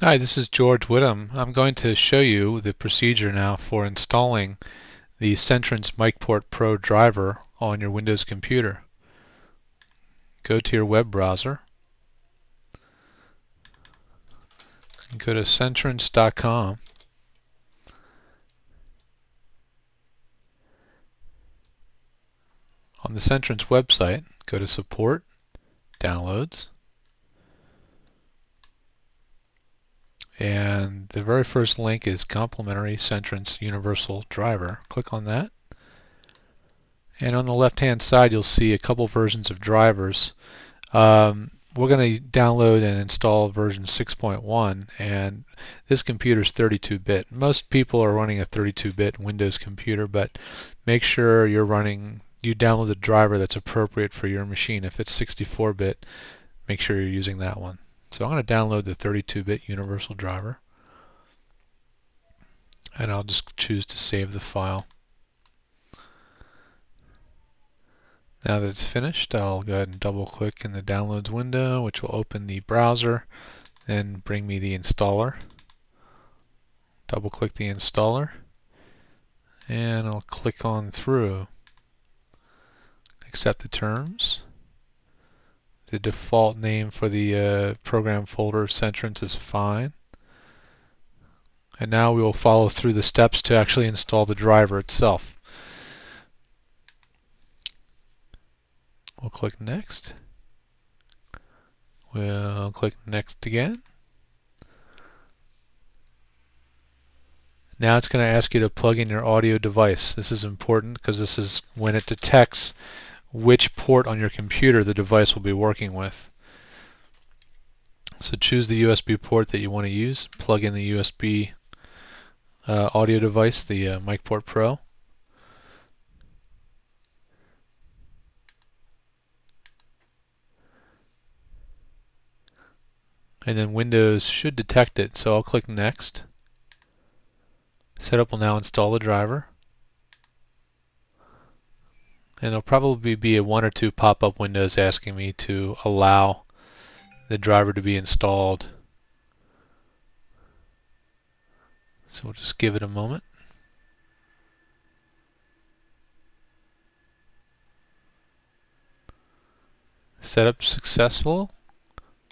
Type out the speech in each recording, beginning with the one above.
Hi, this is George Whittam. I'm going to show you the procedure now for installing the CEntrance MicPort Pro driver on your Windows computer. Go to your web browser and go to CEntrance.com. On the CEntrance website, go to Support, Downloads, and the very first link is Complimentary CEntrance Universal Driver. Click on that, and on the left hand side you'll see a couple versions of drivers. We're going to download and install version 6.1, and this computer is 32-bit. Most people are running a 32-bit Windows computer, but make sure you download the driver that's appropriate for your machine. If it's 64-bit, make sure you're using that one. So I'm going to download the 32-bit universal driver, and I'll just choose to save the file. Now that it's finished, I'll go ahead and double click in the downloads window, which will open the browser and bring me the installer. Double click the installer, and I'll click on through. Accept the terms. The default name for the program folder CEntrance is fine. And now we will follow through the steps to actually install the driver itself. We'll click next. We'll click next again. Now it's going to ask you to plug in your audio device. This is important because this is when it detects which port on your computer the device will be working with. So choose the USB port that you want to use. Plug in the USB audio device, the MicPort Pro. And then Windows should detect it, so I'll click Next. Setup will now install the driver. And there'll probably be a one or two pop-up windows asking me to allow the driver to be installed. So we'll just give it a moment. Setup successful.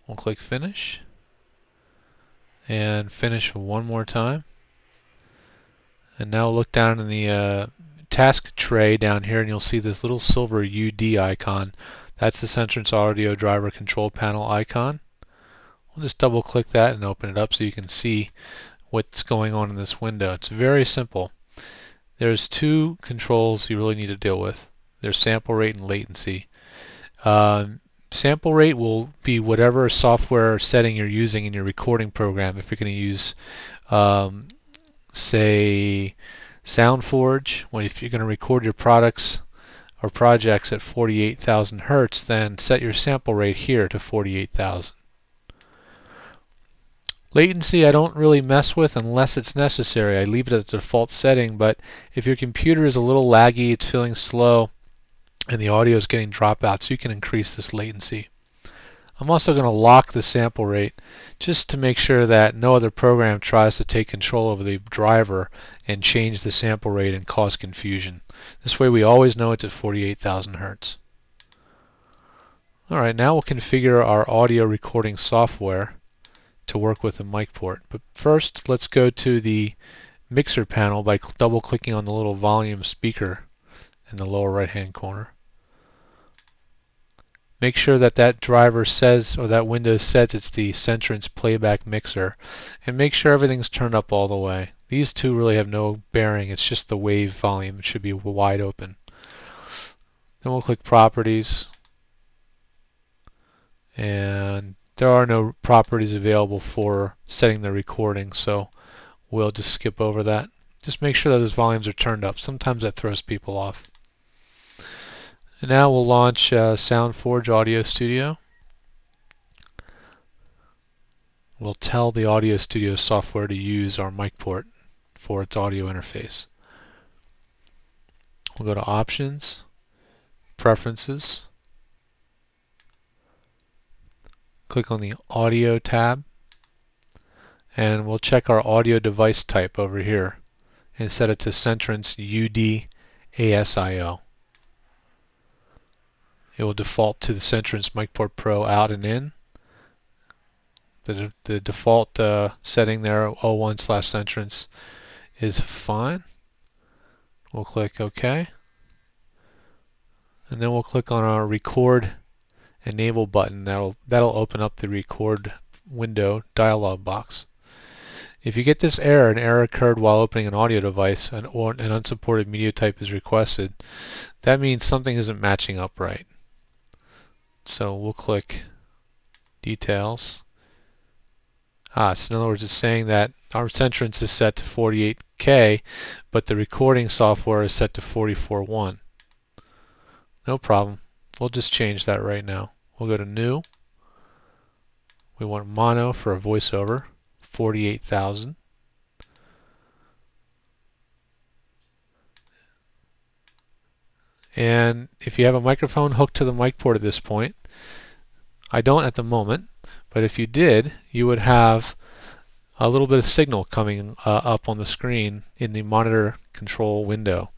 We'll click Finish. And finish one more time. And now look down in the task tray down here, and you'll see this little silver UD icon. That's the CEntrance Audio Driver Control Panel icon. We'll just double click that and open it up so you can see what's going on in this window. It's very simple. There's two controls you really need to deal with. There's sample rate and latency. Sample rate will be whatever software setting you're using in your recording program. If you're going to use say SoundForge, if you're going to record your products or projects at 48,000 hertz, then set your sample rate here to 48,000. Latency I don't really mess with unless it's necessary. I leave it at the default setting, but if your computer is a little laggy, it's feeling slow, and the audio is getting dropouts, you can increase this latency. I'm also going to lock the sample rate just to make sure that no other program tries to take control over the driver and change the sample rate and cause confusion. This way we always know it's at 48,000 hertz. Alright, now we'll configure our audio recording software to work with the MicPort. But first, let's go to the mixer panel by double clicking on the little volume speaker in the lower right hand corner. Make sure that that driver says, or that window says, it's the CEntrance playback mixer, and make sure everything's turned up all the way. These two really have no bearing, it's just the wave volume. It should be wide open. Then we'll click Properties, and there are no properties available for setting the recording, so we'll just skip over that. Just make sure that those volumes are turned up. Sometimes that throws people off. And now we'll launch SoundForge Audio Studio. We'll tell the Audio Studio software to use our MicPort for its audio interface. We'll go to Options, Preferences, click on the Audio tab, and we'll check our audio device type over here and set it to CEntrance UD ASIO. It will default to the CEntrance MicPort Pro out and in. The default setting there, 01/CEntrance, is fine. We'll click OK. And then we'll click on our Record Enable button. That'll open up the Record window dialog box. If you get this error, an error occurred while opening an audio device, or an unsupported media type is requested, that means something isn't matching up right. So we'll click Details. So in other words, it's saying that our CEntrance is set to 48K, but the recording software is set to 44.1. No problem. We'll just change that right now. We'll go to New. We want mono for a voiceover, 48,000. And if you have a microphone hooked to the MicPort at this point, I don't at the moment, but if you did, you would have a little bit of signal coming up on the screen in the monitor control window.